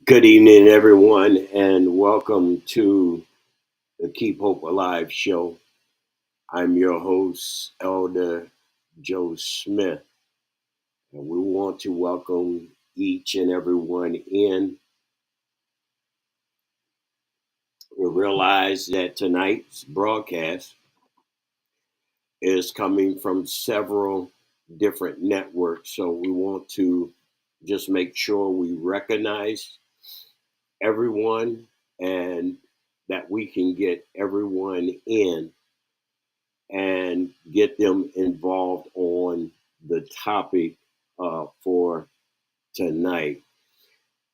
Good evening, everyone, and welcome to the Keep Hope Alive show. I'm your host, Elder Joe Smith, and we want to welcome each and everyone in. We realize that tonight's broadcast is coming from several different networks, so we want to just make sure we recognize everyone and that we can get everyone in and get them involved on the topic for tonight.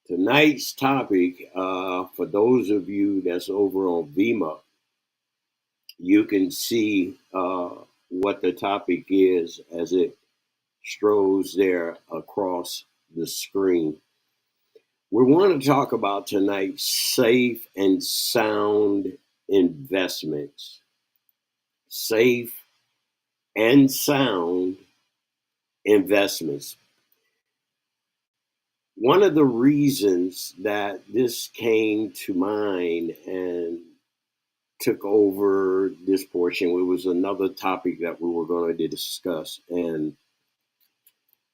Tonight's topic, for those of you that's over on Vima, you can see what the topic is as it strolls there across the screen. We want to talk about tonight safe and sound investments. Safe and sound investments. One of the reasons that this came to mind and took over this portion, it was another topic that we were going to discuss. And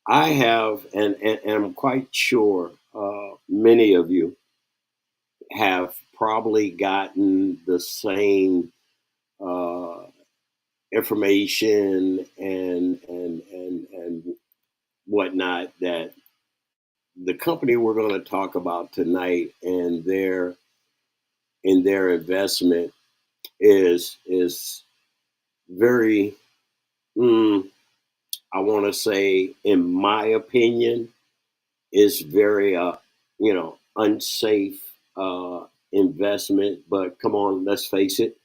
I have, and I'm quite sure many of you have probably gotten the same uh, information and whatnot that the company we're going to talk about tonight and their investment is very I want to say in my opinion is very unsafe investment, but come on, let's face it,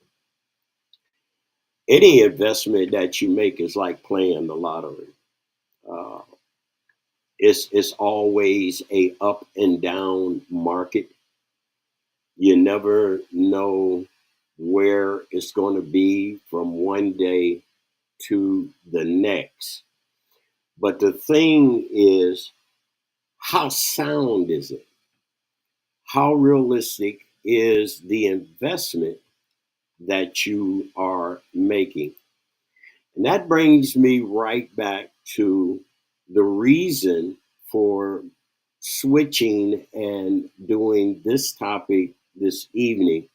any investment that you make is like playing the lottery. uh, it's always a up and down market. You never know where it's going to be from one day to the next. But the thing is, how sound is it? How realistic is the investment that you are making? And that brings me right back to the reason for switching and doing this topic this evening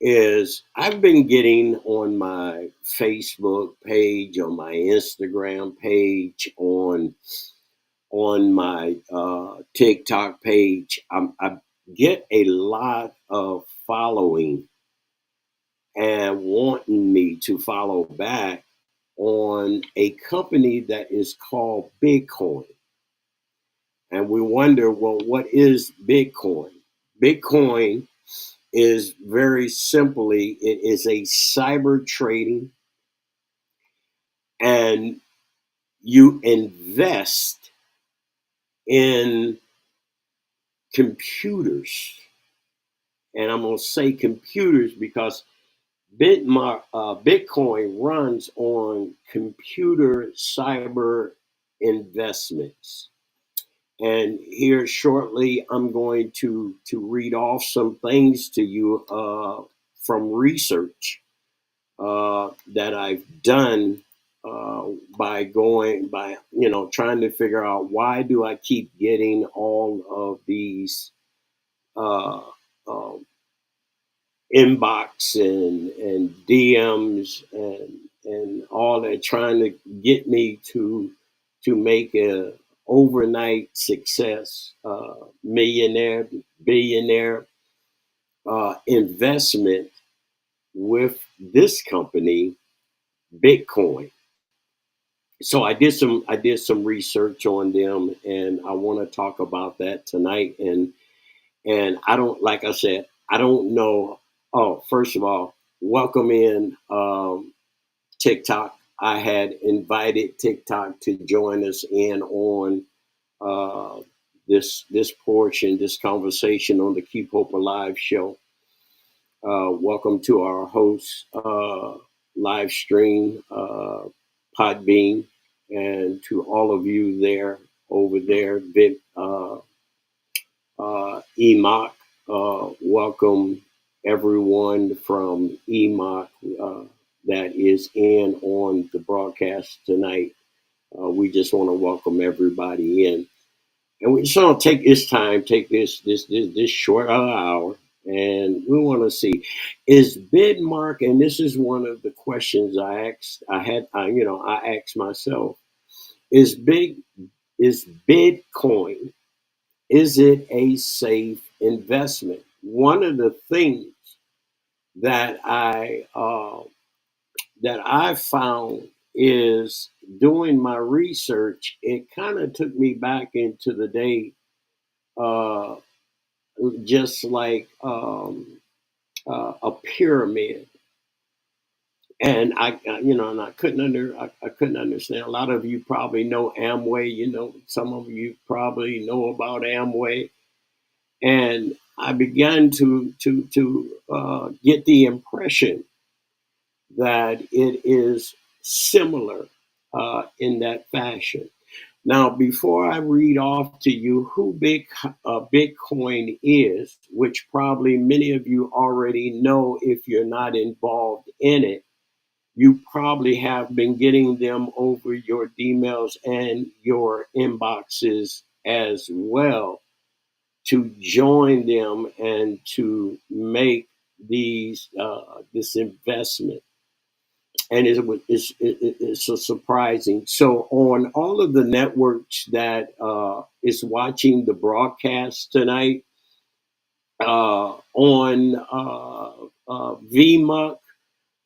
is I've been getting on my Facebook page, on my Instagram page, on my TikTok page. I get a lot of following and wanting me to follow back on a company that is called Bitcoin. And we wonder, well, what is Bitcoin? Bitcoin is very simply, it is a cyber trading, and you invest in computers. And I'm going to say computers because Bitcoin runs on computer cyber investments. And here shortly, I'm going to read off some things to you from research that I've done by trying to figure out why do I keep getting all of these uh, uh, inbox and DMs and all that trying to get me to make a overnight success, millionaire, billionaire investment with this company, Bitcoin. So I did some research on them, and I want to talk about that tonight. And I don't, like I said, I don't know. Oh, first of all, welcome in TikTok. I had invited TikTok to join us in on uh, this portion, this conversation on the Keep Hope Alive show. Welcome to our host live stream, Podbean, and to all of you there over there, EMOC. Welcome everyone from EMOC that is in on the broadcast tonight. We just want to welcome everybody in. And we just want to take this time, take this short hour, and we want to see is Bitmark, and this is one of the questions I asked. I asked myself: Is Bitcoin, is it a safe investment? One of the things that I found is doing my research. It kind of took me back into the day, uh, just like a pyramid. And I I couldn't understand. A lot of you probably know Amway. Some of you probably know about Amway, and I began to get the impression that it is similar in that fashion. Now, before I read off to you who Bitcoin is, which probably many of you already know if you're not involved in it, you probably have been getting them over your emails and your inboxes as well to join them and to make this investment. And it's so surprising. So on all of the networks that is watching the broadcast tonight, on VMUC,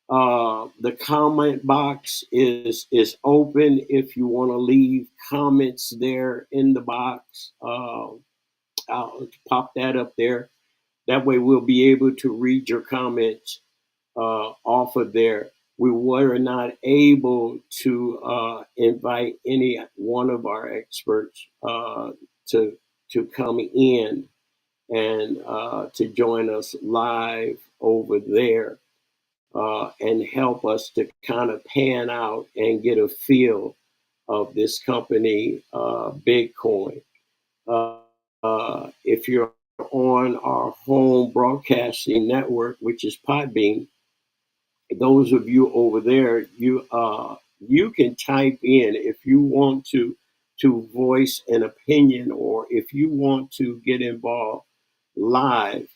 the comment box is open. If you want to leave comments there in the box, I'll pop that up there. That way, we'll be able to read your comments off of there. We were not able to invite any one of our experts to come in and to join us live over there and help us to kind of pan out and get a feel of this company, Bitcoin. Uh, if you're on our home broadcasting network, which is Podbean, those of you over there, you can type in if you want to voice an opinion, or if you want to get involved live.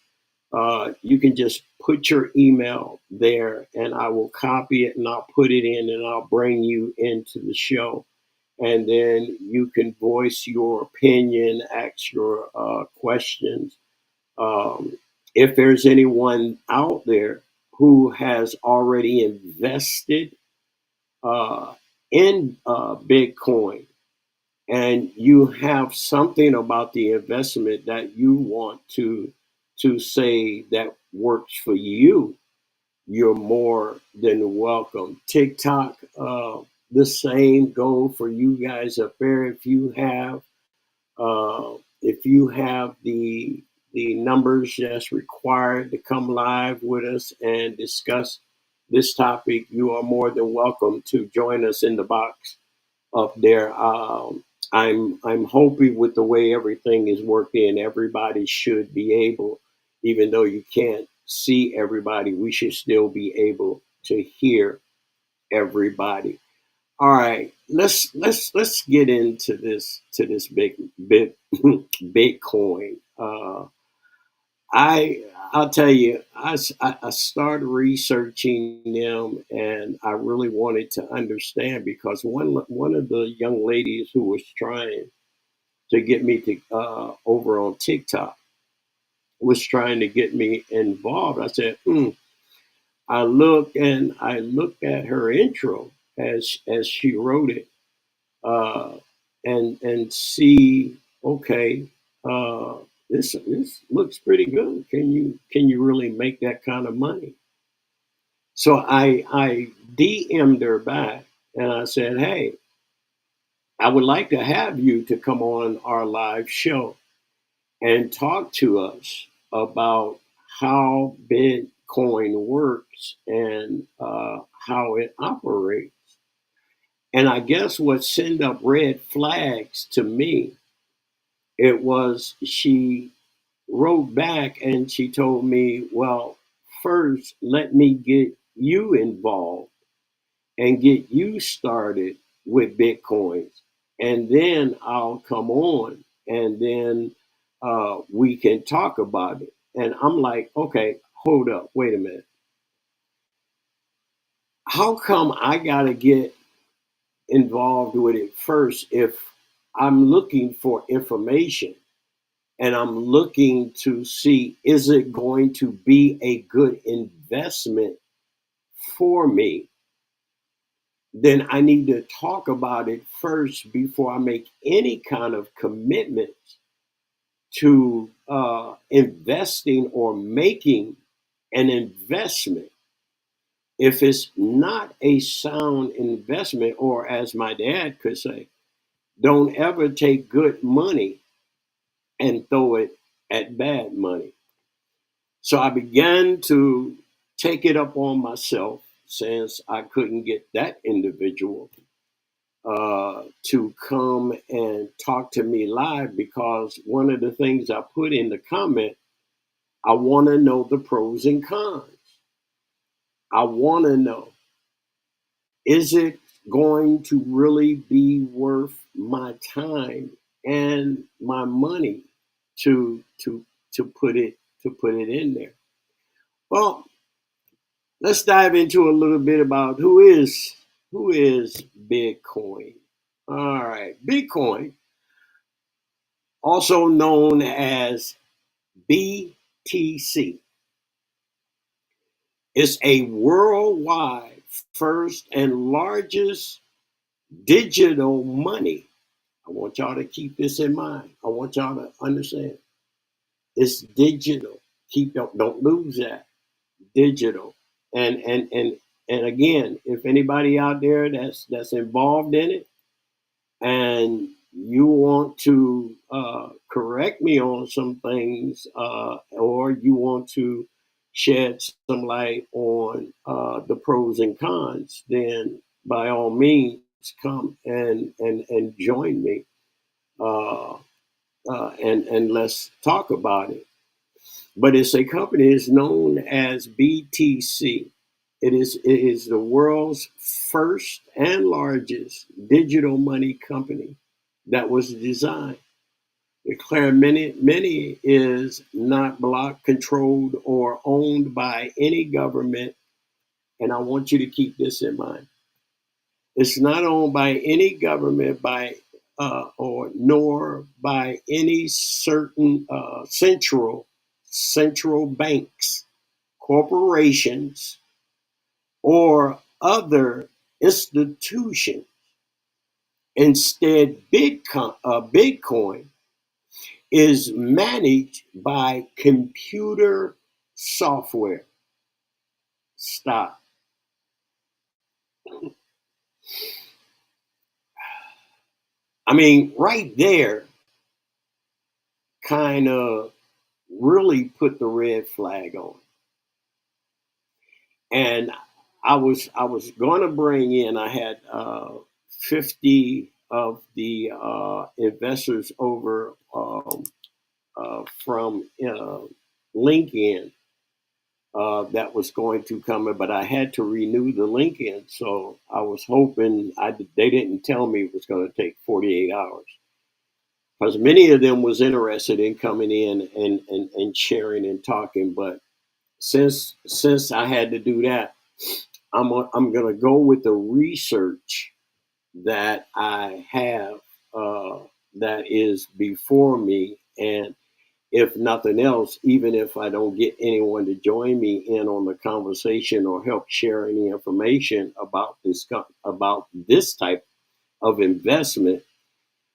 You can just put your email there, and I will copy it and I'll put it in, and I'll bring you into the show, and then you can voice your opinion, ask your questions. um, if there's anyone out there who has already invested uh, in Bitcoin, and you have something about the investment that you want to say that works for you, you're more than welcome. TikTok, the same go for you guys up there. If you have the numbers that's required to come live with us and discuss this topic, you are more than welcome to join us in the box up there. I'm hoping with the way everything is working, everybody should be able, even though you can't see everybody, we should still be able to hear everybody. All right, let's get into this big Bitcoin. I'll tell you, I started researching them, and I really wanted to understand because one of the young ladies who was trying to get me to over on TikTok was trying to get me involved. I said, I looked at her intro as she wrote it, uh, and see, okay, uh, this looks pretty good. Can you really make that kind of money? So I DM'd her back and I said, hey, I would like to have you to come on our live show and talk to us about how Bitcoin works and how it operates. And I guess what sent up red flags to me, it was she wrote back and she told me, well, first, let me get you involved and get you started with Bitcoins. And then I'll come on and then we can talk about it. And I'm like, okay, hold up, wait a minute. How come I got to get involved with it first if I'm looking for information and I'm looking to see is it going to be a good investment for me? Then I need to talk about it first before I make any kind of commitment to investing or making an investment. If it's not a sound investment, or as my dad could say, don't ever take good money and throw it at bad money. So I began to take it up on myself since I couldn't get that individual to come and talk to me live, because one of the things I put in the comment, I want to know the pros and cons. I want to know, is it going to really be worth my time and my money to put it in there? Well, let's dive into a little bit about who is Bitcoin. All right, Bitcoin, also known as BTC, is a worldwide first and largest digital money. I want y'all to keep this in mind. I want y'all to understand it's digital. Don't lose that. Digital. And again, if anybody out there that's involved in it and you want to correct me on some things, or you want to shed some light on the pros and cons, then by all means come and join me, uh, and let's talk about it. But it's a company is known as BTC. It is the world's first and largest digital money company that was designed. Declare many is not block controlled or owned by any government. And I want you to keep this in mind. It's not owned by any government by or nor by any certain central banks, corporations, or other institutions. Instead, Bitcoin is managed by computer software. Stop. I mean, right there, kind of really put the red flag on. And I was going to bring in. I had 50 of the investors over from LinkedIn that was going to come in, but I had to renew the LinkedIn, so I was hoping they didn't tell me it was going to take 48 hours, because many of them was interested in coming in and sharing and talking. But since I had to do that, I'm going to go with the research that I have, that is before me. And if nothing else, even if I don't get anyone to join me in on the conversation or help share any information about this type of investment,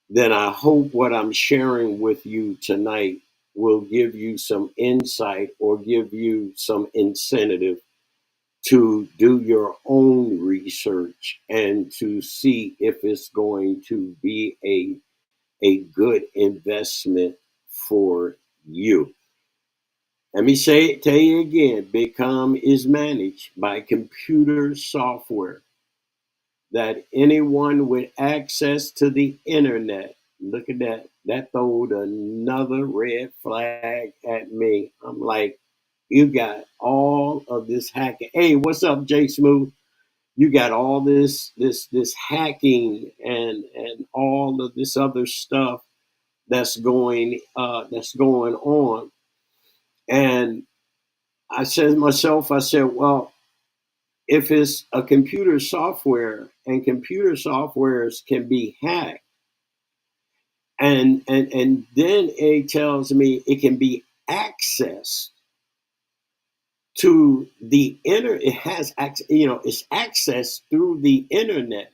then I hope what I'm sharing with you tonight will give you some insight or give you some incentive to do your own research and to see if it's going to be a good investment for you. Let me tell you again, Bitcoin is managed by computer software that anyone with access to the internet Look at that. That throwed another red flag at me. I'm like, you got all of this hacking. Hey, what's up, Jay Smooth? You got all this hacking and all of this other stuff that's going on. And I said to myself, I said, well, if it's a computer software and computer softwares can be hacked, and then it tells me it can be accessed to the it has it's accessed through the internet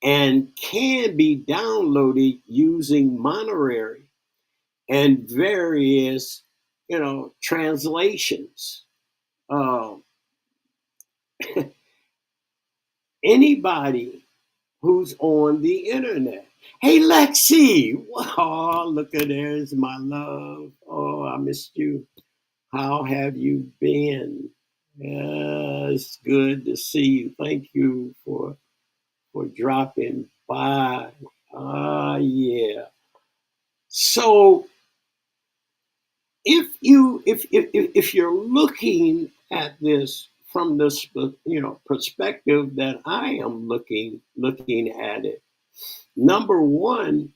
and can be downloaded using Monterey and various translations. Um, Anybody who's on the internet. Hey Lexi, oh look at there's my love. Oh, I missed you. How have you been? Yeah, it's good to see you. Thank you for dropping by. Ah, yeah. So if you're looking at this from this perspective that I am looking at it, number one,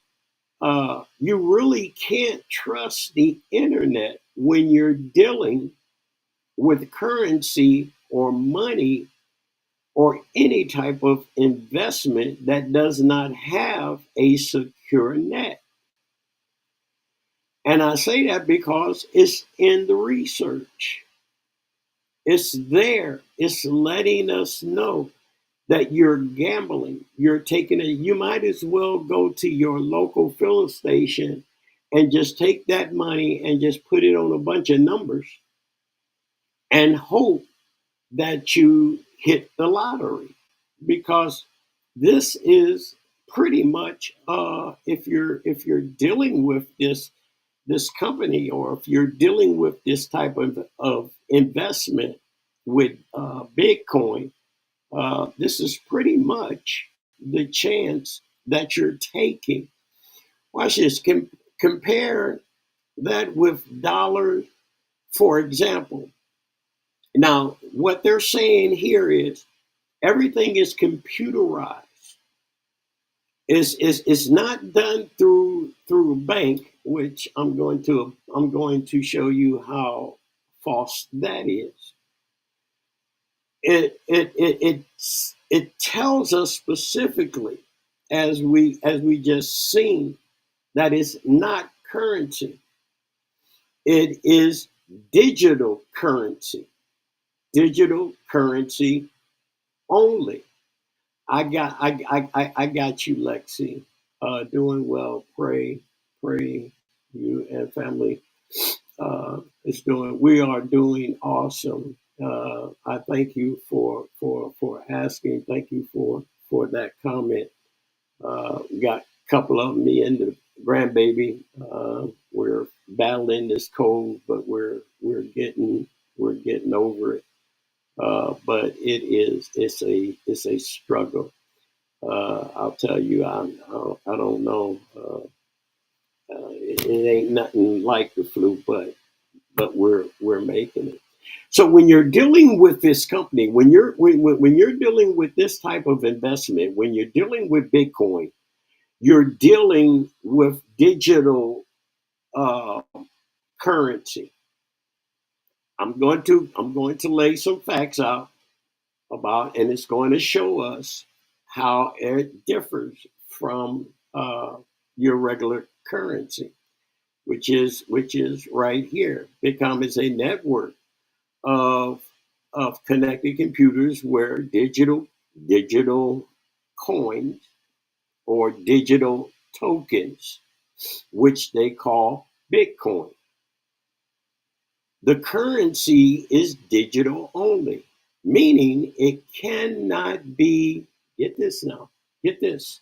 you really can't trust the internet when you're dealing with currency or money or any type of investment that does not have a secure net. And I say that because it's in the research. It's there. It's letting us know that you're gambling. You're taking it. You might as well go to your local filling station and just take that money and just put it on a bunch of numbers and hope that you hit the lottery, because this is pretty much if you're dealing with this company, or if you're dealing with this type of investment with Bitcoin, this is pretty much the chance that you're taking. Watch this. Compare that with dollars, for example. Now, what they're saying here is everything is computerized. It's not done through a bank, which I'm going to show you how false that is. It tells us specifically, as we just seen, that it's not currency. It is digital currency. Digital currency only. I got you, Lexi. Doing well. Pray you and family is doing. We are doing awesome. I thank you for asking. Thank you for that comment. We got a couple of me and the grandbaby. We're battling this cold, but we're getting over it. But it's a struggle. I'll tell you, I don't know. It ain't nothing like the flu, but we're making it. So when you're dealing with this company, when you're dealing with this type of investment, when you're dealing with Bitcoin, you're dealing with digital uh, currency. I'm going to lay some facts out about, and it's going to show us how it differs from your regular currency, which is right here. Bitcoin is a network of of connected computers where digital coins or digital tokens, which they call Bitcoin. The currency is digital only, meaning it cannot be, get this now, get this,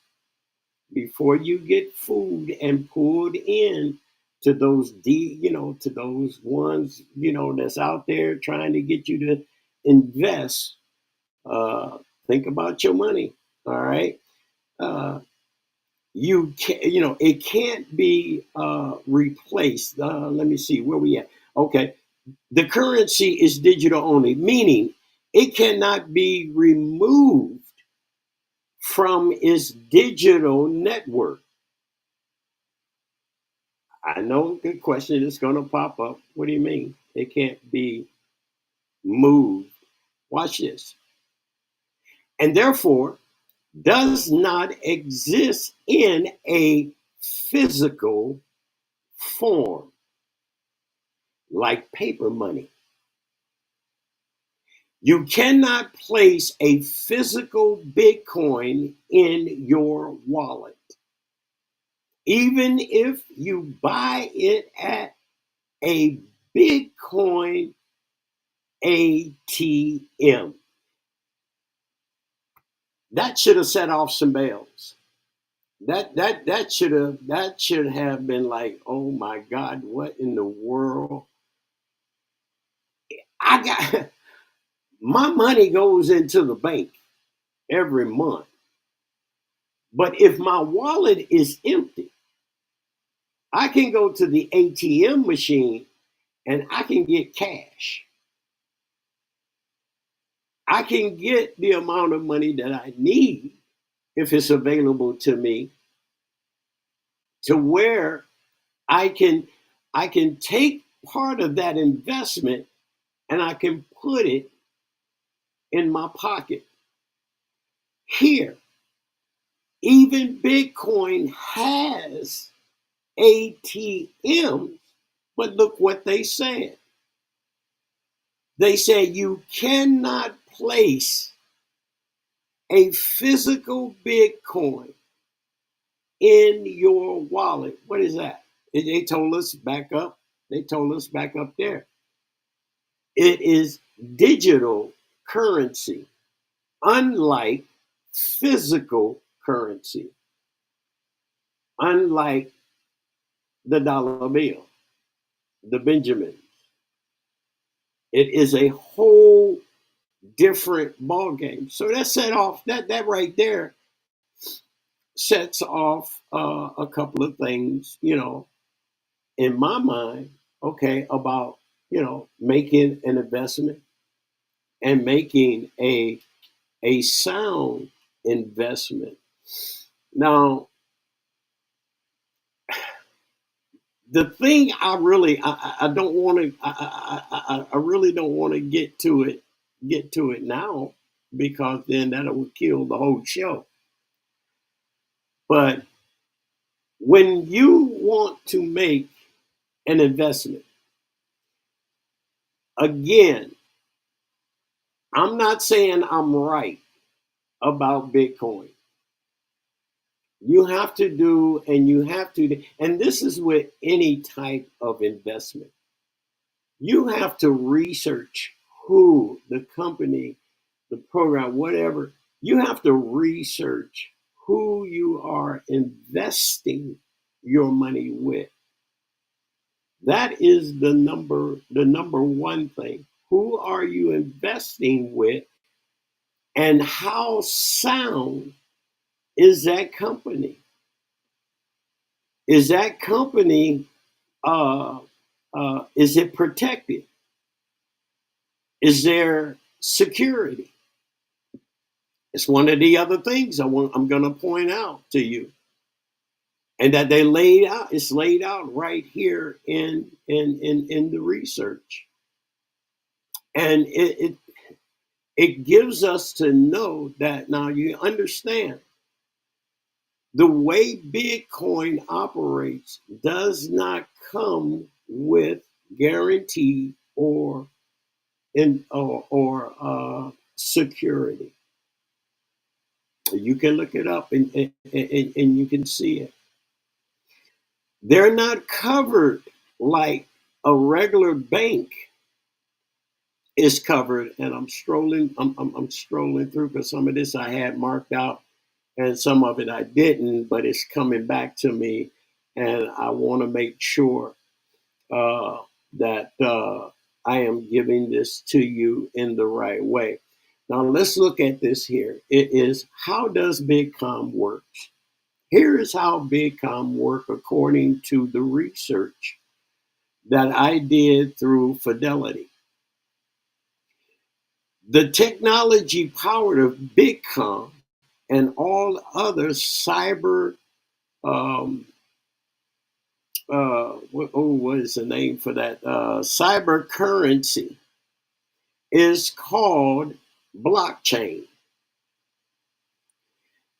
before you get food and pulled in to those to those ones, that's out there trying to get you to invest. uh think about your money. All right. uh You can, it can't be replaced. Let me see where we at. Okay, the currency is digital only, meaning it cannot be removed from its digital network. I know the question is going to pop up. What do you mean? It can't be moved. Watch this. And therefore, does not exist in a physical form like paper money. You cannot place a physical Bitcoin in your wallet. Even if you buy it at a Bitcoin ATM. That should have set off some bells. That should have been like, oh my God, what in the world? I got my money goes into the bank every month. But if my wallet is empty, I can go to the ATM machine and I can get cash. I can get the amount of money that I need if it's available to me, to where I can I can take part of that investment and I can put it in my pocket. Here, even Bitcoin has ATMs, but look what they said. They said you cannot place a physical Bitcoin in your wallet. What is that? They told us back up. They told us back up there. It is digital currency, unlike physical currency, unlike the dollar bill, the Benjamin. It is a whole different ball game. So that set off that right there sets off a couple of things, in my mind. Okay, about making an investment and making a sound investment. Now, the thing I don't want to I really don't want to get to it now, because then that would kill the whole show. But when you want to make an investment, again, I'm not saying I'm right about Bitcoin. You have to do, and you have to, and this is with any type of investment. You have to research who, the company, the program, whatever. You have to research who you are investing your money with. That is the number one thing. Who are you investing with, and how sound is that company? Is that company uh, is it protected? Is there security? It's one of the other things I'm going to point out to you, and that they laid out. It's laid out right here in the research, and it gives us to know that now you understand the way Bitcoin operates does not come with guarantee or security. You can look it up, and you can see it. They're not covered like a regular bank is covered. And I'm strolling through, because some of this I had marked out and some of it I didn't, but it's coming back to me, and I want to make sure uh, that I am giving this to you in the right way. Now let's look at this here. It is, how does Bitcoin work? Here's how Bitcoin work according to the research that I did through Fidelity. The technology powered of Bitcoin and all other cyber, um, what is the name for that? Cyber currency is called blockchain.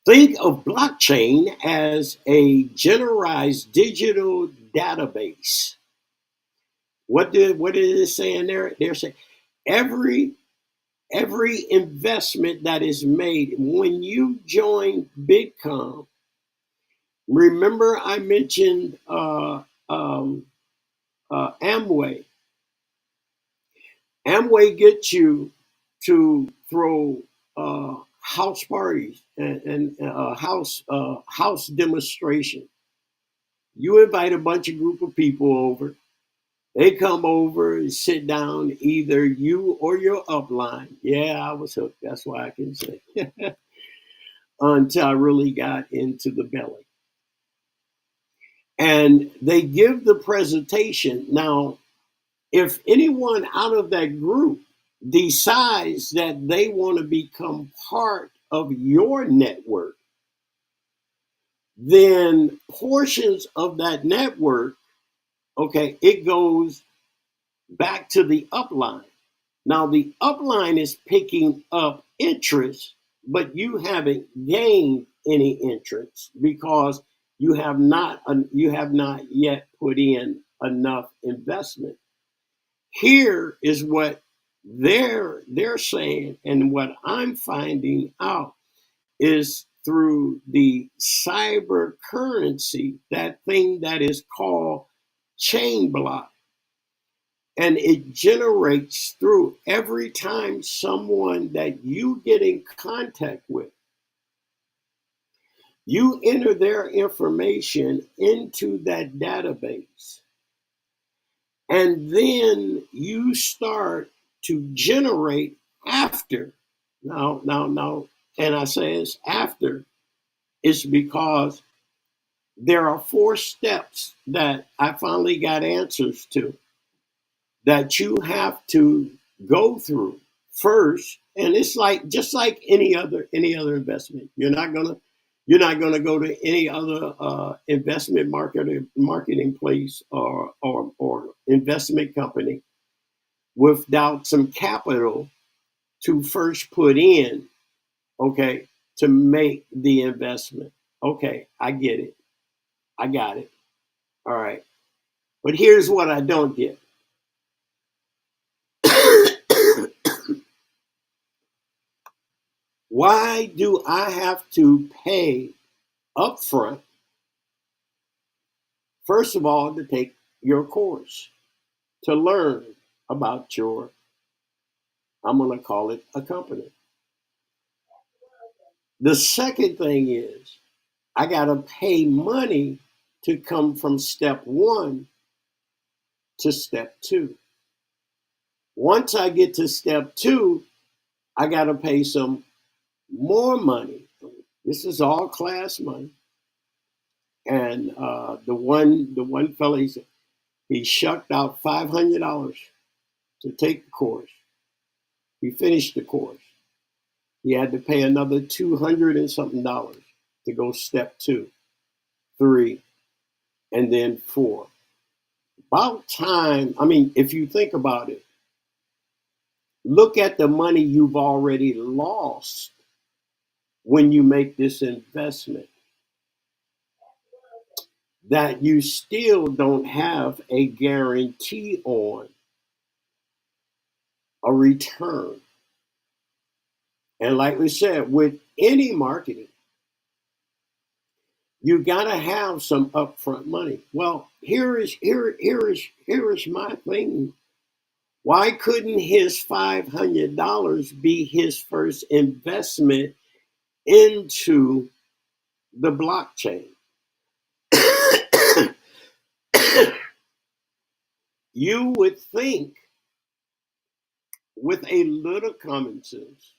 Think of blockchain as a generalized digital database. What is it saying there? They're saying every every investment that is made when you join Bitcoin. Remember, I mentioned Amway. Amway gets you to throw house parties and house demonstration. You invite a bunch of group of people over. They come over and sit down, either you or your upline. Yeah, I was hooked. That's why I can say until I really got into the belly. And they give the presentation. Now, if anyone out of that group decides that they want to become part of your network, then portions of that network, okay, it goes back to the upline. Now, the upline is picking up interest, but you haven't gained any interest because you have not yet put in enough investment. Here is what they're saying, and what I'm finding out is through the cyber currency, that thing that is called chain block. And it generates through every time someone that you get in contact with, you enter their information into that database. And then you start to generate after. Now, and I say it's after, it's because there are 4 steps that I finally got answers to that you have to go through first. And it's like just like any other investment. You're not gonna go to any other investment marketing place or investment company without some capital to first put in, okay, to make the investment. Okay, I get it. I got it. All right. But here's what I don't get. Why do I have to pay upfront, first of all, to take your course, to learn about your, I'm going to call it a company? The second thing is, I got to pay money to come from step 1 to step 2. Once I get to step 2, I got to pay some more money. This is all class money. And the one fella, he shucked out $500 to take the course. He finished the course. He had to pay another 200 and something dollars to go step 2, 3, and then 4. About time. I mean, if you think about it, look at the money you've already lost when you make this investment that you still don't have a guarantee on a return. And like we said, with any marketing, you got to have some upfront money. Well, here is my thing. Why couldn't his $500 be his first investment into the blockchain? You would think, with a little common sense,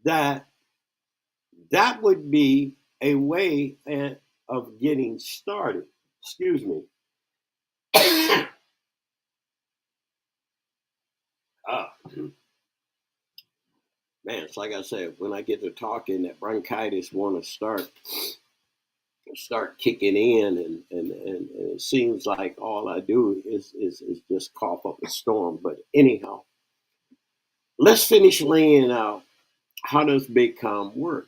that that would be a way of getting started. Excuse me. Ah, man, it's like I said, when I get to talking, that bronchitis want to start kicking in, and it seems like all I do is just cough up a storm. But anyhow, let's finish laying out how does Bitcoin work.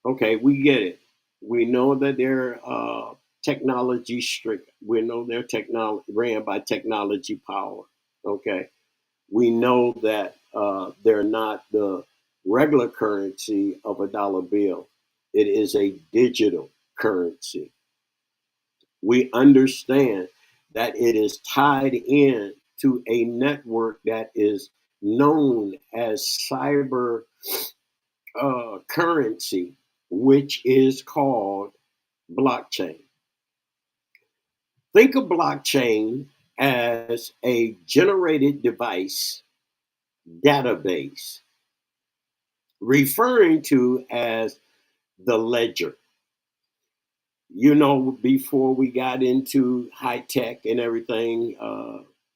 Okay, we get it. We know that they're technology strict. We know they're technology ran by technology power. Okay, we know that they're not the regular currency of a dollar bill. It is a digital currency. We understand that it is tied in to a network that is known as cyber currency, which is called blockchain. Think of blockchain as a generated device database, referring to as the ledger. Before we got into high tech and everything,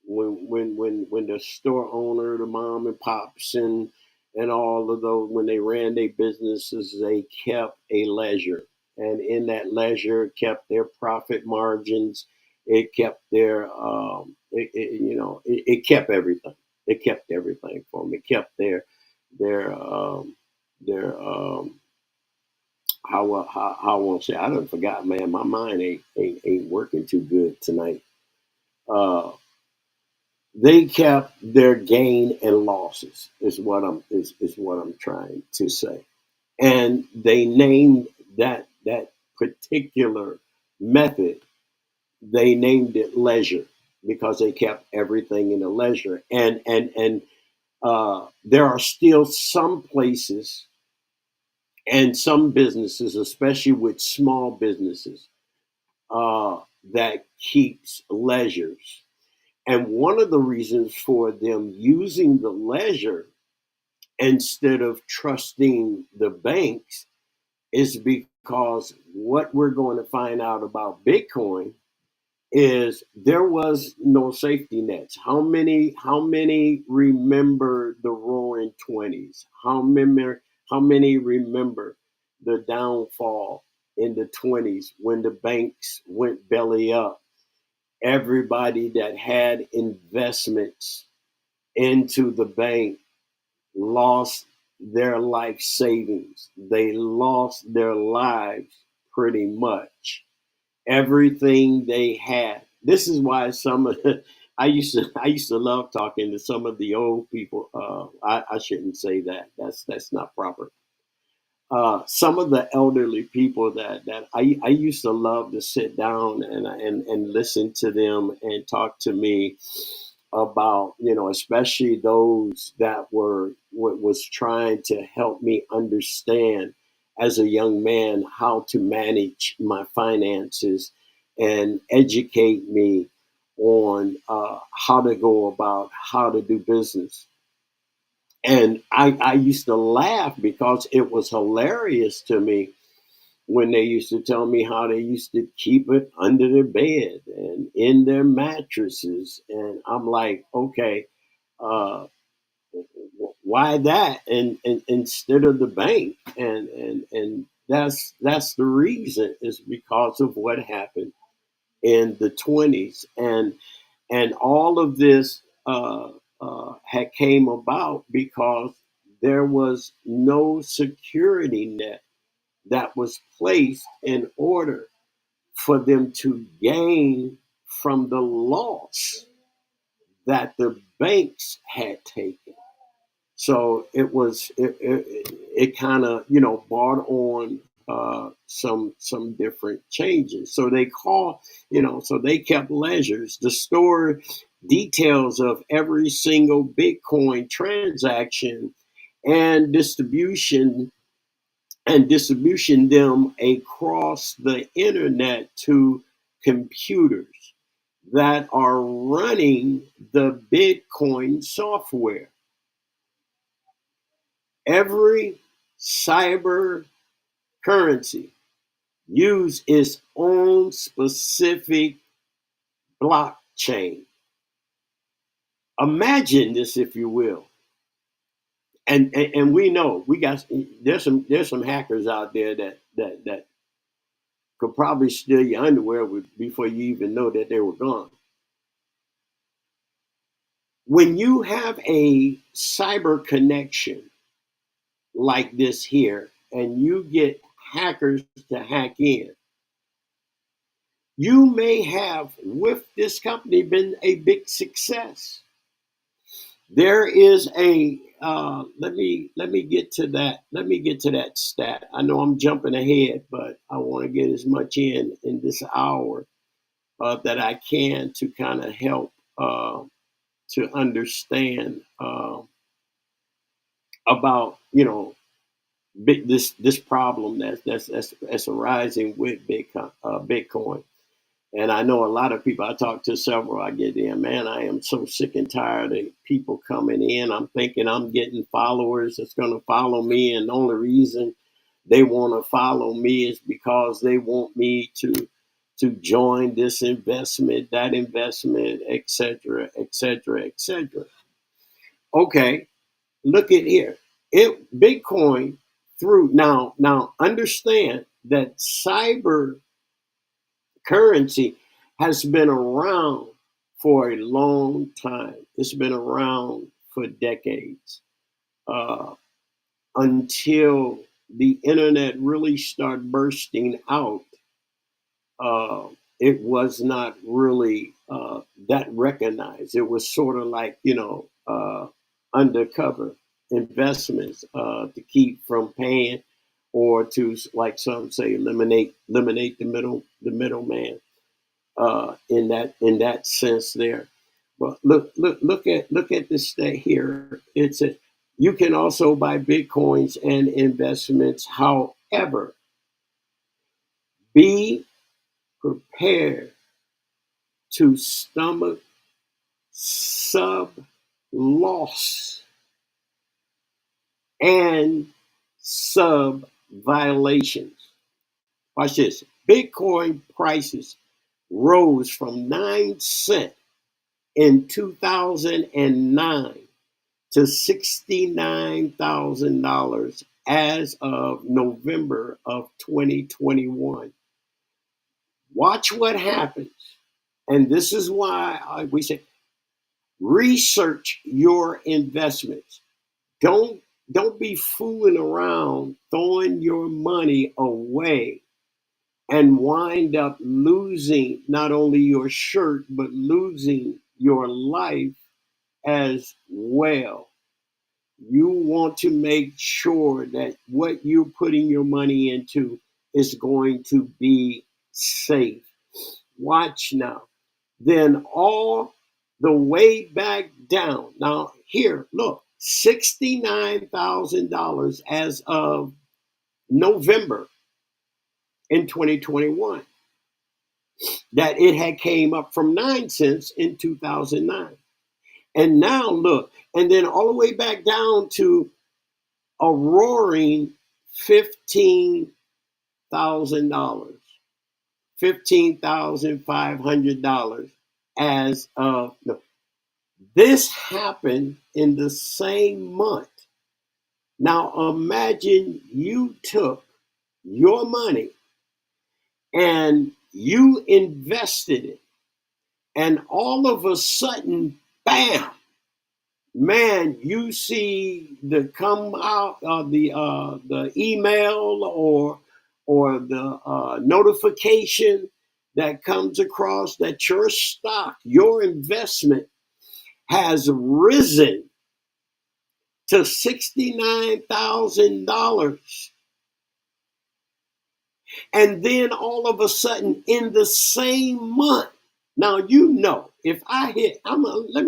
when the store owner, the mom and pops, and all of those, when they ran their businesses, they kept a ledger, and in that ledger kept their profit margins. It kept it kept everything. It kept everything for them. It kept their their how I want to say, I done forgot, man. My mind ain't working too good tonight. Uh, they kept their gain and losses is what I'm trying to say, and they named that particular method. They named it leisure because they kept everything in a leisure, and there are still some places and some businesses, especially with small businesses, uh, that keeps ledgers. And one of the reasons for them using the ledger instead of trusting the banks is because what we're going to find out about Bitcoin is there was no safety nets. How many remember the roaring 20s? How many remember the downfall in the 20s when the banks went belly up? Everybody that had investments into the bank lost their life savings. They lost their lives pretty much. Everything they had. This is why some of I used to love talking to some of the old people. I shouldn't say that. That's not proper. Some of the elderly people that I used to love to sit down and listen to them and talk to me about, especially those that was trying to help me understand as a young man how to manage my finances and educate me on how to go about how to do business. And I used to laugh because it was hilarious to me when they used to tell me how they used to keep it under their bed and in their mattresses. And I'm like, okay, uh, why that? And instead of the bank, and that's the reason is because of what happened in the 20s, and all of this had came about because there was no security net that was placed in order for them to gain from the loss that the banks had taken. So it kind of brought on some different changes. So they kept ledgers to store details of every single Bitcoin transaction and distribution them across the internet to computers that are running the Bitcoin software. Every cyber currency use its own specific blockchain. Imagine this, if you will. And we know we got there's some hackers out there that could probably steal your underwear before you even know that they were gone. When you have a cyber connection like this here, and you get hackers to hack in, you may have with this company been a big success. There is a let me get to that. Let me get to that stat. I know I'm jumping ahead, but I want to get as much in this hour that I can to kind of help to understand about this problem that's arising with Bitcoin. And I know a lot of people. I talk to several. I get in, man. I am so sick and tired of people coming in. I'm thinking I'm getting followers that's going to follow me, and the only reason they want to follow me is because they want me to join this investment, that investment, etc., etc., etc. Okay, look at here. It Bitcoin through now understand that cyber currency has been around for a long time. It's been around for decades uh, until the internet really started bursting out. Uh, it was not really that recognized. It was sort of like undercover investments to keep from paying, or to, like some say, eliminate the middleman in that sense there. But look at this stat here. It's a You can also buy bitcoins and investments. However, be prepared to stomach sub loss and sub violations. Watch this. Bitcoin prices rose from 9 cents in 2009 to $69,000 as of November of 2021. Watch what happens. And this is why we say research your investments. Don't don't be fooling around throwing your money away and wind up losing not only your shirt but losing your life as well. You want to make sure that what you're putting your money into is going to be safe. Watch now. Then all the way back down. Now, here, look, $69,000 as of November in 2021. That it had came up from 9 cents in 2009. And now look, and then all the way back down to a roaring $15,000, $15,500 as of no. This happened in the same month. Now imagine you took your money and you invested it, and all of a sudden, bam, man, you see the come out of the email or the notification that comes across that your stock, your investment has risen to $69,000. And then all of a sudden in the same month, now if I hit, let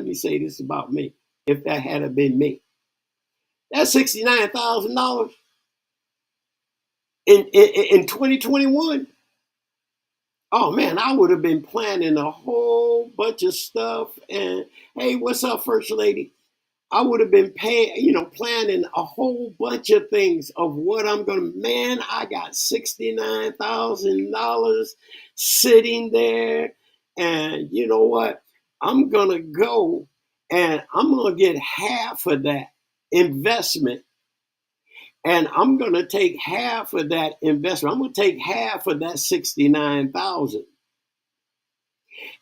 me say this about me. If that had been me, that's $69,000 in 2021. Oh man, I would have been planning a whole bunch of stuff. And hey, what's up, First Lady? I would have been paying, planning a whole bunch of things of what I'm going to, man, I got $69,000 sitting there. And you know what? I'm going to go and I'm going to get half of that investment. And I'm going to take half of that investment. I'm going to take half of that 69,000,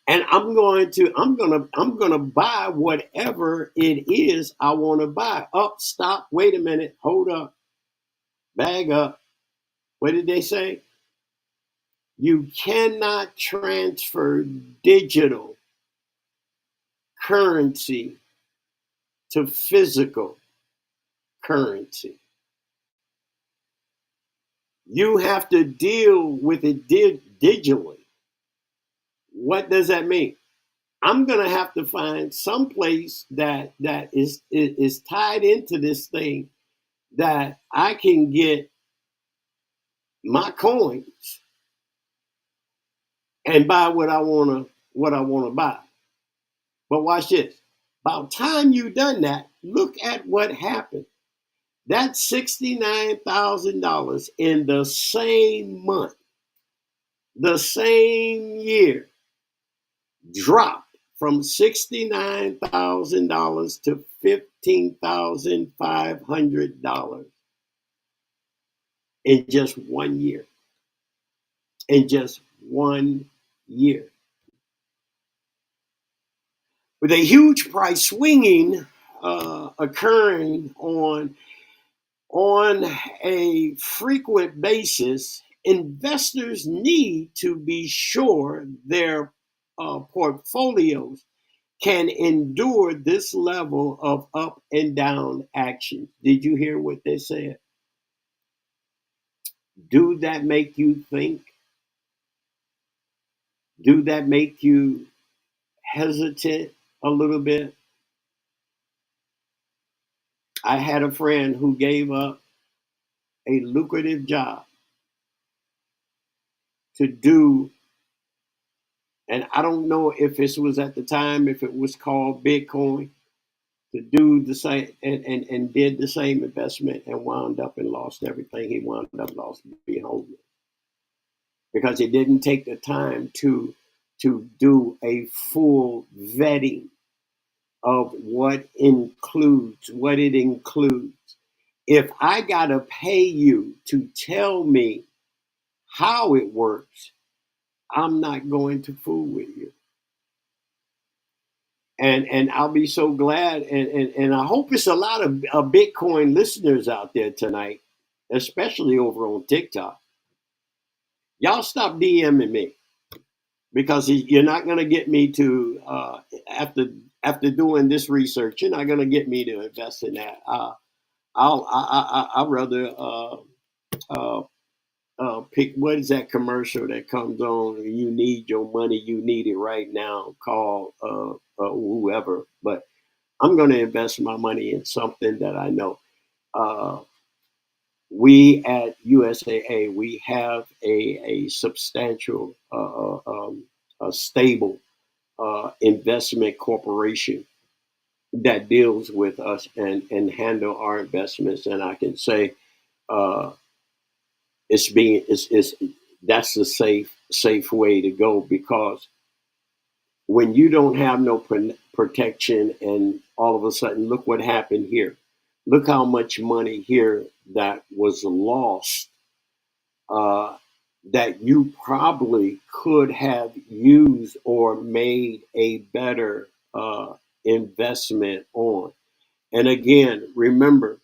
and I'm going to buy whatever it is I want to buy. Up, stop, wait a minute, hold up, bag up. What did they say? You cannot transfer digital currency to physical currency. You have to deal with it digitally. What does that mean? I'm gonna have to find some place that is tied into this thing that I can get my coins and buy what I wanna buy. But watch this. About time you done that, look at what happened. That $69,000 in the same month, the same year, dropped from $69,000 to $15,500 in just 1 year. In just 1 year. With a huge price swinging occurring on a frequent basis, investors need to be sure their portfolios can endure this level of up and down action. Did you hear what they said? Do that make you think? Do that make you hesitant a little bit? I had a friend who gave up a lucrative job to do, and I don't know if this was at the time, if it was called Bitcoin, to do the same and did the same investment and wound up and lost everything. He wound up lost being homeless because he didn't take the time to do a full vetting of what it includes. If I gotta pay you to tell me how it works, I'm not going to fool with you. And I'll be so glad, and I hope it's a lot of Bitcoin listeners out there tonight, especially over on TikTok. Y'all stop DMing me because you're not going to get me to after doing this research. You're not going to get me to invest in that. I'll rather uh, pick, what is that commercial that comes on? You need your money. You need it right now. Call whoever. But I'm going to invest my money in something that I know. Uh, we at USAA, we have a substantial, a stable investment corporation that deals with us and handle our investments. And I can say uh, it's that's the safe way to go, because when you don't have no protection and all of a sudden, look what happened here. Look how much money here that was lost, uh, that you probably could have used or made a better investment on. And again, remember,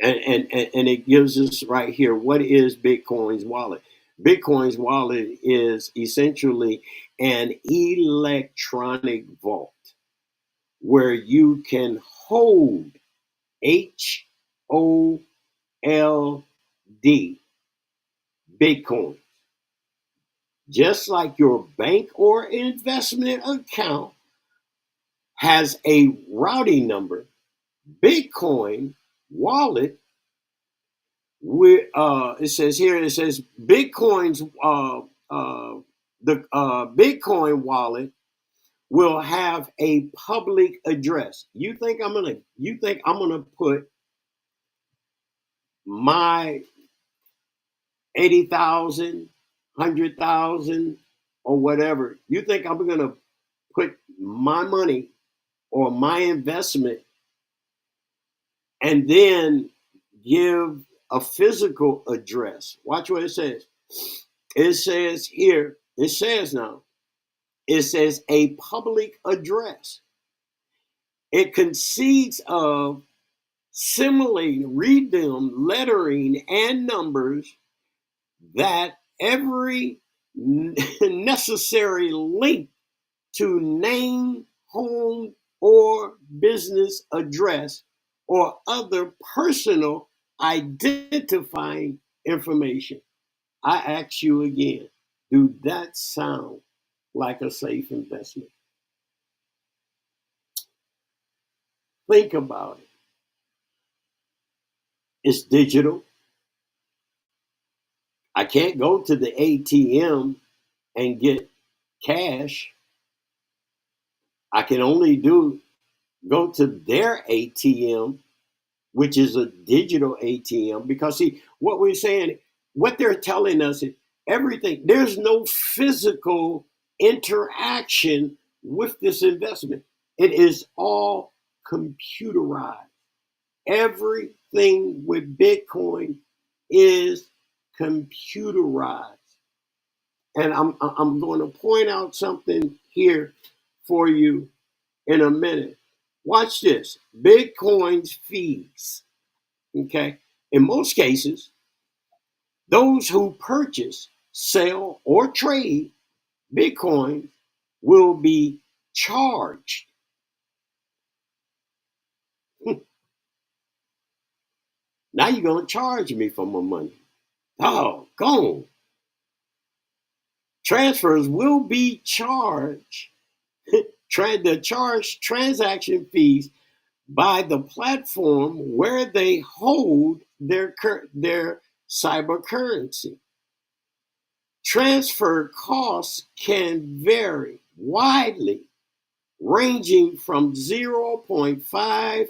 and it gives us right here, what is Bitcoin's wallet? Bitcoin's wallet is essentially an electronic vault where you can hold HOLD Bitcoin. Just like your bank or investment account has a routing number, Bitcoin wallet, it says here, it says Bitcoin's the Bitcoin wallet will have a public address. You think I'm gonna put my 80,000, 100,000, or whatever? You think I'm gonna put my money or my investment and then give a physical address? Watch what it says. It says here, it says a public address. It consists of similarly read them lettering and numbers that every necessary link to name, home, or business address or other personal identifying information. I ask you again, do that sound like a safe investment? Think about it. It's digital. I can't go to the ATM and get cash. I can only go to their ATM, which is a digital ATM, because see what we're saying, what they're telling us is everything. There's no physical interaction with this investment. It is all computerized. Everything with Bitcoin is computerized. And I'm going to point out something here for you in a minute. Watch this. Bitcoin's fees. Okay. In most cases, those who purchase, sell, or trade Bitcoin will be charged. Now you're going to charge me for my money. Oh, gone. Transfers will be charged. The charge transaction fees by the platform where they hold their cyber currency. Transfer costs can vary widely, ranging from 0.5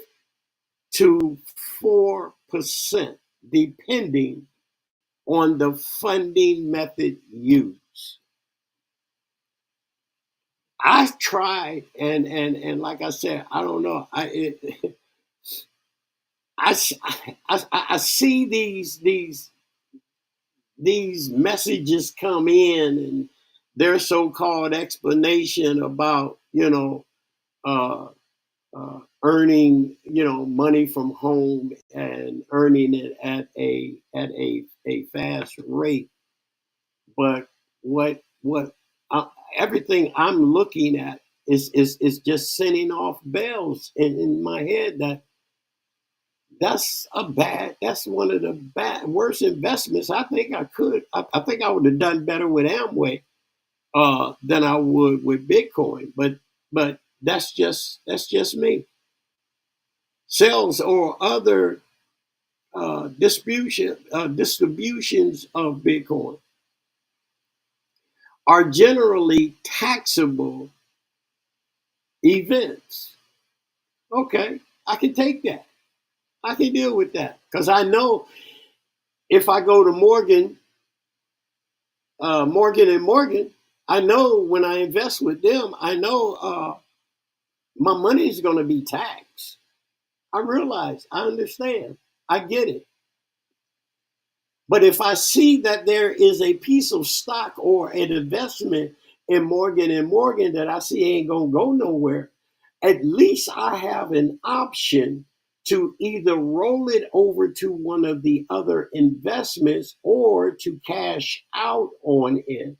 to 4%, depending on the funding method used. I tried, and like I said, I don't know. I, I see these messages come in, and their so-called explanation about uh, earning money from home and earning it at a fast rate. But what everything I'm looking at is just sending off bells in my head that that's one of the worst investments. I think I would have done better with Amway than I would with Bitcoin. But that's just me. Sales or other distributions of Bitcoin are generally taxable events. Okay, I can take that. I can deal with that because I know if I go to Morgan and Morgan, I know when I invest with them, I know my money is going to be taxed. I realize, I understand, I get it. But if I see that there is a piece of stock or an investment in Morgan and Morgan that I see ain't gonna go nowhere, at least I have an option to either roll it over to one of the other investments or to cash out on it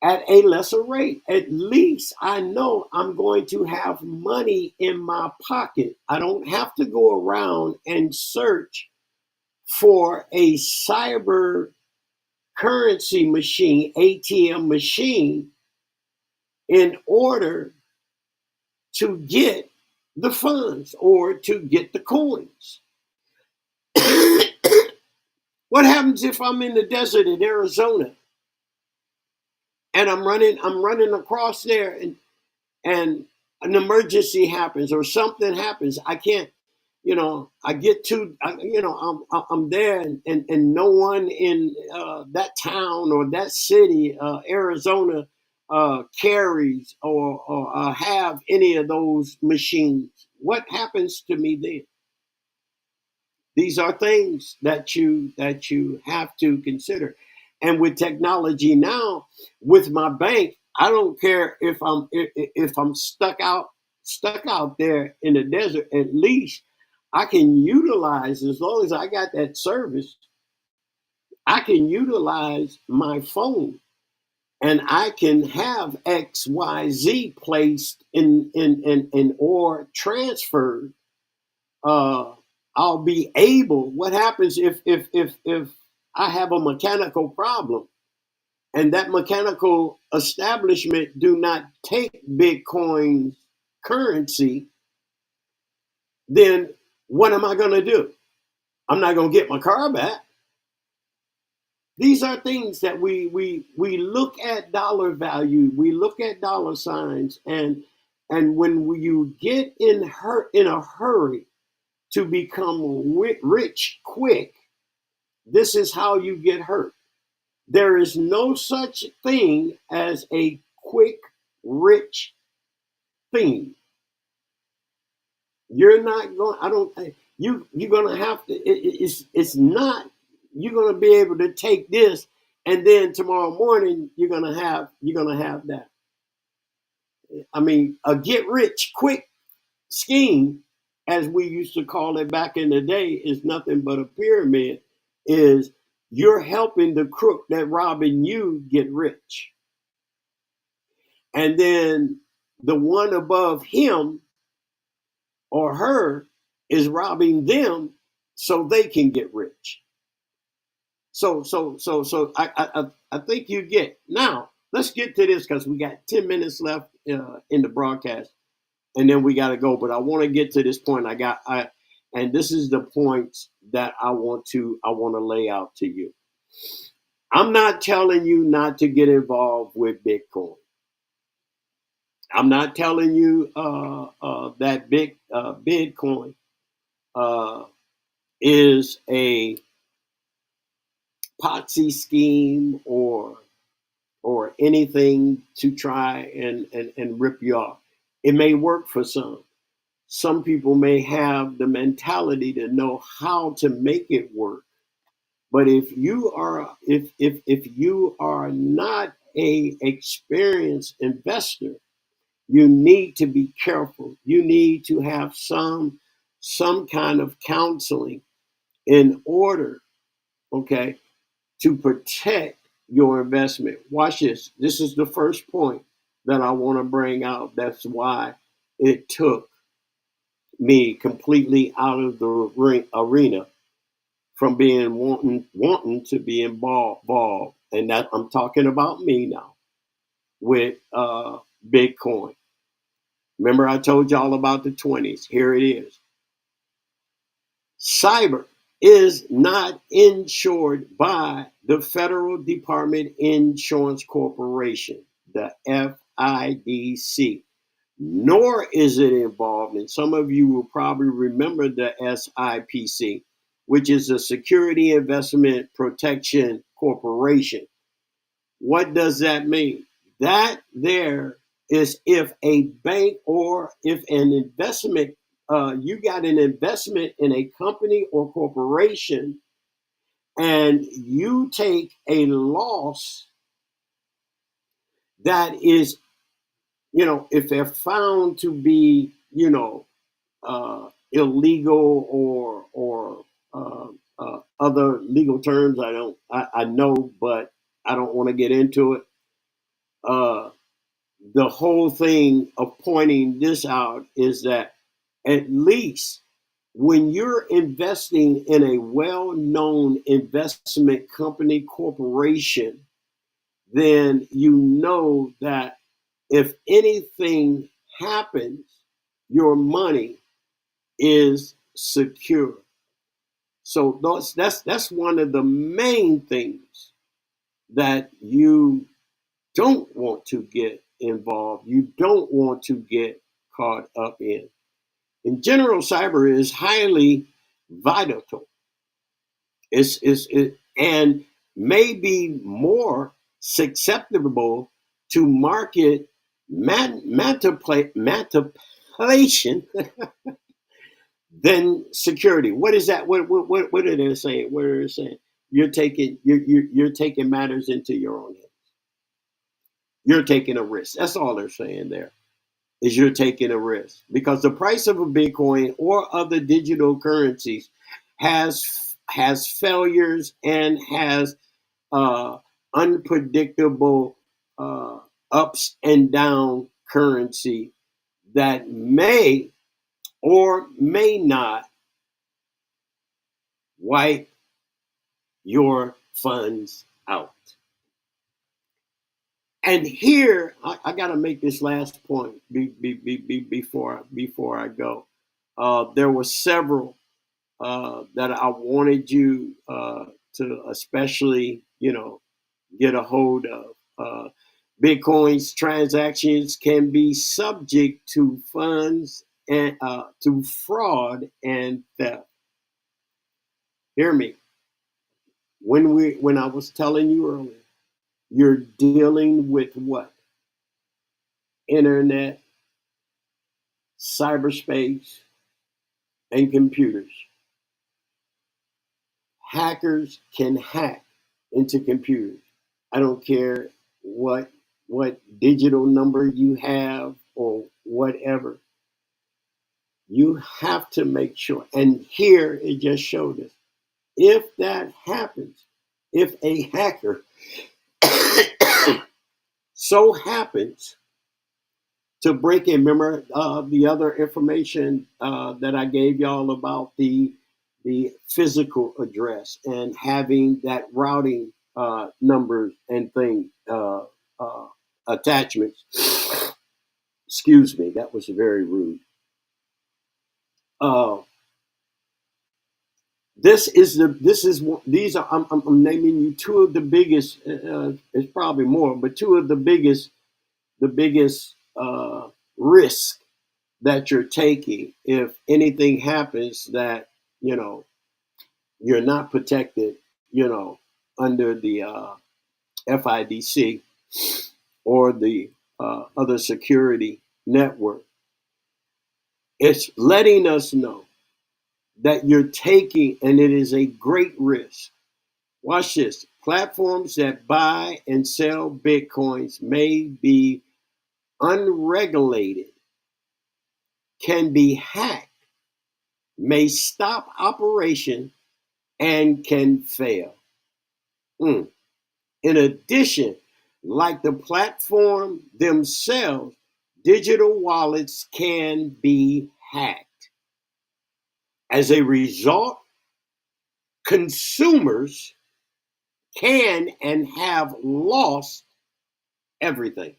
at a lesser rate. At least I know I'm going to have money in my pocket. I don't have to go around and search for a cyber currency machine, ATM machine, in order to get the funds or to get the coins. What happens if I'm in the desert in Arizona and I'm running across there, and an emergency happens or something happens. I can't, I get to, I'm there, and no one in that town or that city, Arizona, carries or have any of those machines. What happens to me then? These are things that you have to consider. And with technology now, with my bank, I don't care if I'm stuck out there in the desert. At least I can utilize, as long as I got that service, I can utilize my phone, and I can have XYZ placed in or transferred. uh, I'll be able. What happens if I have a mechanical problem and that mechanical establishment do not take Bitcoin currency? Then what am I going to do? I'm not going to get my car back. These are things that we look at dollar value, we look at dollar signs, and when you get in a hurry to become rich quick, this is how you get hurt. There is no such thing as a quick rich thing. You're not going. I don't. You're gonna have to. It's not. You're gonna be able to take this, and then tomorrow morning you're gonna have that. I mean, a get rich quick scheme, as we used to call it back in the day, is nothing but a pyramid. Is you're helping the crook that robbing you get rich, and then the one above him or her is robbing them so they can get rich. So I think you get. Now let's get to this because we got 10 minutes left in the broadcast, and then we got to go. But I want to get to this point. And this is the points that I want to lay out to you. I'm not telling you not to get involved with Bitcoin. I'm not telling you that Bitcoin uh, is a Ponzi scheme or anything to try and rip you off. It may work for some. Some people may have the mentality to know how to make it work. But if you are not a experienced investor, you need to be careful. You need to have some kind of counseling in order, okay, to protect your investment. Watch this. This is the first point that I want to bring out. That's why it took me completely out of the arena from being wanting to be involved. And that I'm talking about me now with Bitcoin. Remember, I told y'all about the 20s. Here it is. Cyber is not insured by the Federal Department Insurance Corporation, the FIDC, nor is it involved, and some of you will probably remember the SIPC, which is the Security Investment Protection Corporation. What does that mean? That there is if a bank or if an investment, you got an investment in a company or corporation, and you take a loss that is, if they're found to be, illegal or other legal terms, I know, but I don't want to get into it. Uh, the whole thing of pointing this out is that at least when you're investing in a well-known investment company corporation, then you know that if anything happens, your money is secure. So that's one of the main things that you don't want to get involved. You don't want to get caught up in. In general, cyber is highly volatile. And may be more susceptible to market manipulation than security. What is that? What are they saying? What are they saying? You're taking matters into your own hands. You're taking a risk. That's all they're saying there. Is you're taking a risk because the price of a Bitcoin or other digital currencies has failures and has uh, unpredictable ups and down currency that may or may not wipe your funds out. And here, I got to make this last point before I go. There were several that I wanted you to especially, get a hold of. Bitcoin's transactions can be subject to funds and to fraud and theft. Hear me. When I was telling you earlier, you're dealing with what? Internet, cyberspace, and computers. Hackers can hack into computers. I don't care what digital number you have or whatever. You have to make sure. And here it just showed us. If that happens, if a hacker so happens to break in, remember the other information that I gave y'all about the physical address and having that routing numbers and thing attachments. Excuse me, that was very rude. Uh, these are I'm naming you two of the biggest. It's probably more, but two of the biggest risk that you're taking if anything happens that you know you're not protected, under the FIDC or the other security network. It's letting us know that you're taking, and it is a great risk. Watch this. Platforms that buy and sell Bitcoins may be unregulated, can be hacked, may stop operation, and can fail. Mm. In addition, like the platform themselves, digital wallets can be hacked. As a result, consumers can and have lost everything.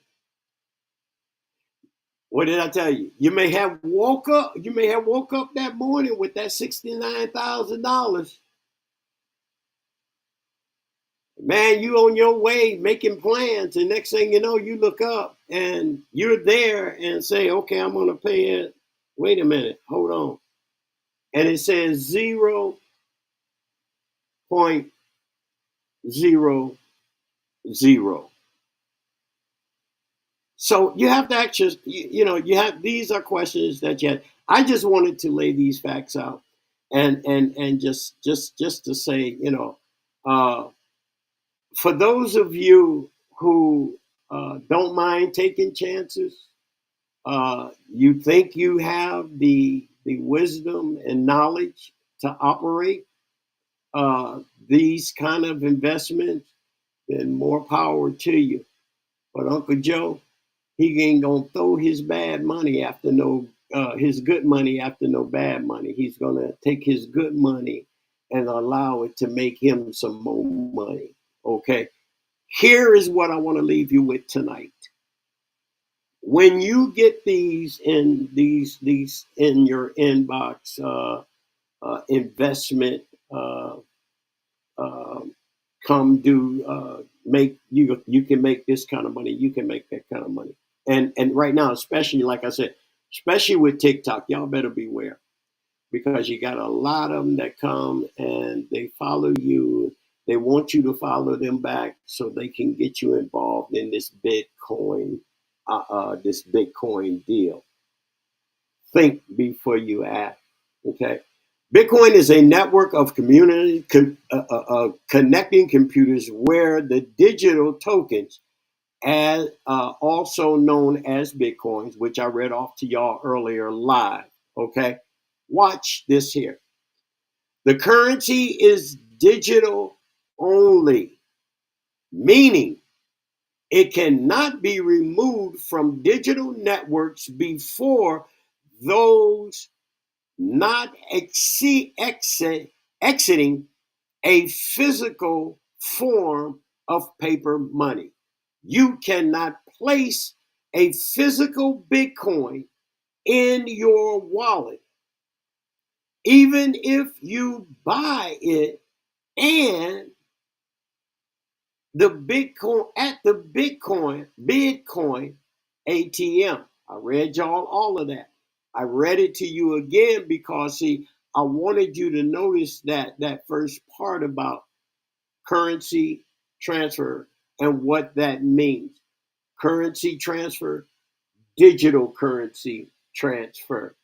What did I tell you? You may have woke up. You may have woke up that morning with that $69,000. Man, you on your way making plans, and next thing you know, you look up and you're there and say, "Okay, I'm going to pay it." Wait a minute, hold on, and it says 0.00. So you have to actually, you have, these are questions that you have. I just wanted to lay these facts out, and just to say, uh, for those of you who don't mind taking chances, you think you have the wisdom and knowledge to operate these kind of investments, then more power to you. But Uncle Joe, he ain't gonna throw his bad money after no his good money after no bad money. He's gonna take his good money and allow it to make him some more money. Okay. Here is what I want to leave you with tonight. When you get these in your inbox, investment uh, come due make you can make this kind of money, you can make that kind of money. And right now, especially like I said, especially with TikTok, y'all better beware because you got a lot of them that come and they follow you. They want you to follow them back so they can get you involved in this Bitcoin deal. Think before you act. Okay. Bitcoin is a network of connecting computers where the digital tokens, as also known as Bitcoins, which I read off to y'all earlier live. Okay. Watch this here. The currency is digital only, meaning it cannot be removed from digital networks before those not exiting a physical form of paper money. You cannot place a physical Bitcoin in your wallet, even if you buy it and the Bitcoin at the Bitcoin ATM. I read y'all all of that. I read it to you again because see, I wanted you to notice that first part about currency transfer and what that means. Currency transfer, digital currency transfer.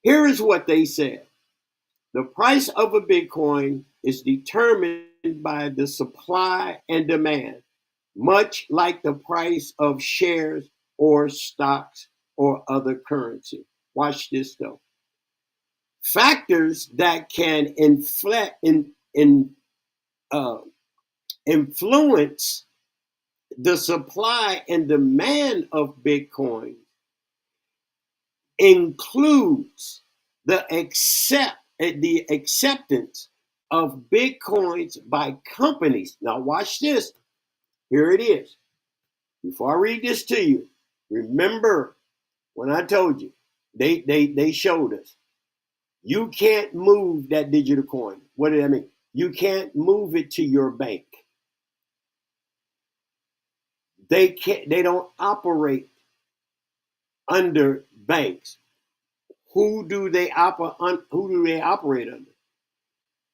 Here is what they said. The price of a Bitcoin is determined by the supply and demand, much like the price of shares or stocks or other currency. Watch this though. Factors that can uh, influence the supply and demand of Bitcoin includes the acceptance of Bitcoins by companies. Now watch this. Here it is. Before I read this to you, remember when I told you they showed us you can't move that digital coin. What did that mean? You can't move it to your bank. They don't operate under banks. Who do they operate under?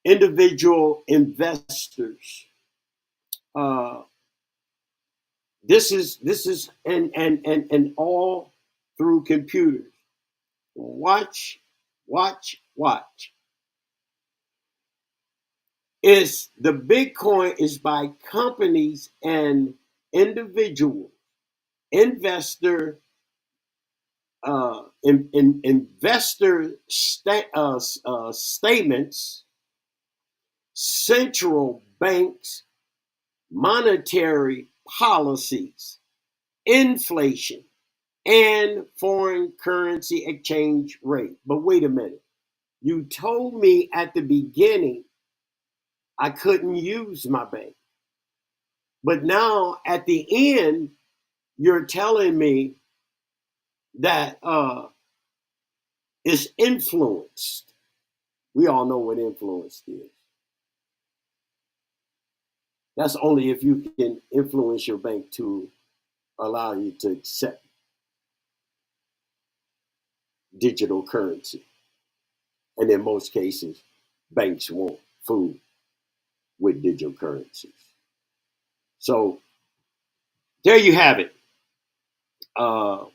Individual investors. Uh, this is and all through computers. Watch, watch. Is the Bitcoin is by companies and individual investor investor statements, central banks, monetary policies, inflation, and foreign currency exchange rate. But wait a minute. You told me at the beginning I couldn't use my bank. But now at the end, you're telling me that it's influenced. We all know what influence is. That's only if you can influence your bank to allow you to accept digital currency. And in most cases, banks won't fool with digital currencies. So there you have it. Uh,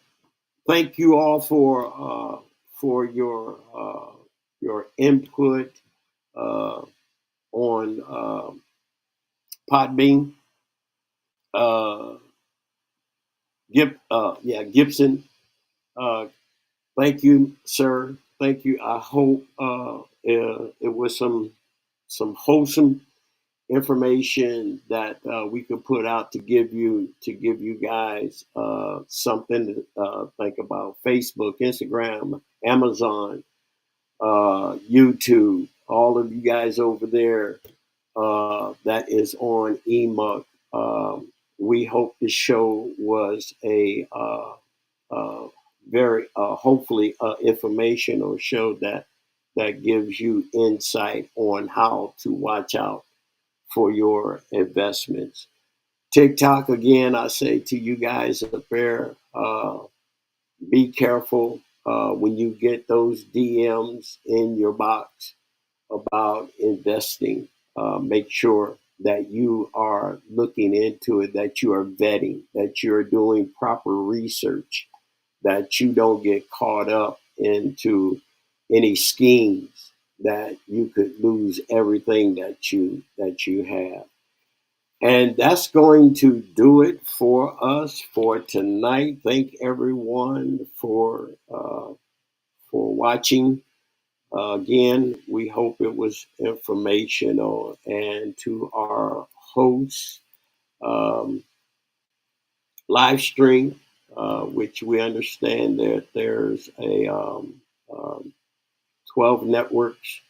Thank you all for your input on Podbean. Uh, Gibson. Uh, Thank you, sir. Thank you. I hope it was some wholesome information that we could put out to give you guys something to think about. Facebook, Instagram, Amazon, YouTube, all of you guys over there that is on EMUG. We hope the show was a very hopefully informational show that gives you insight on how to watch out for your investments. TikTok, again, I say to you guys up there, be careful when you get those DMs in your box about investing. Make sure that you are looking into it, that you are vetting, that you're doing proper research, that you don't get caught up into any schemes that you could lose everything that you have. And that's going to do it for us for tonight. Thank everyone for watching. Again, we hope it was informational. And to our hosts, um, live stream, which we understand that there's a 12 networks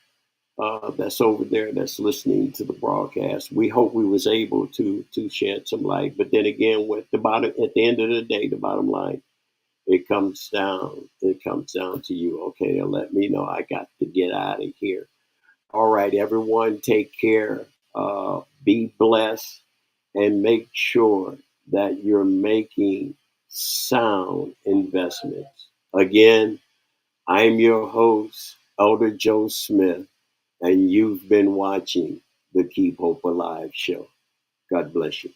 that's over there that's listening to the broadcast. We hope we was able to shed some light. But then again, with the bottom, at the end of the day, the bottom line, it comes down to you. Okay, to let me know I got to get out of here. All right, everyone, take care. Be blessed, and make sure that you're making sound investments. Again, I'm your host, Elder Joe Smith, and you've been watching the Keep Hope Alive show. God bless you.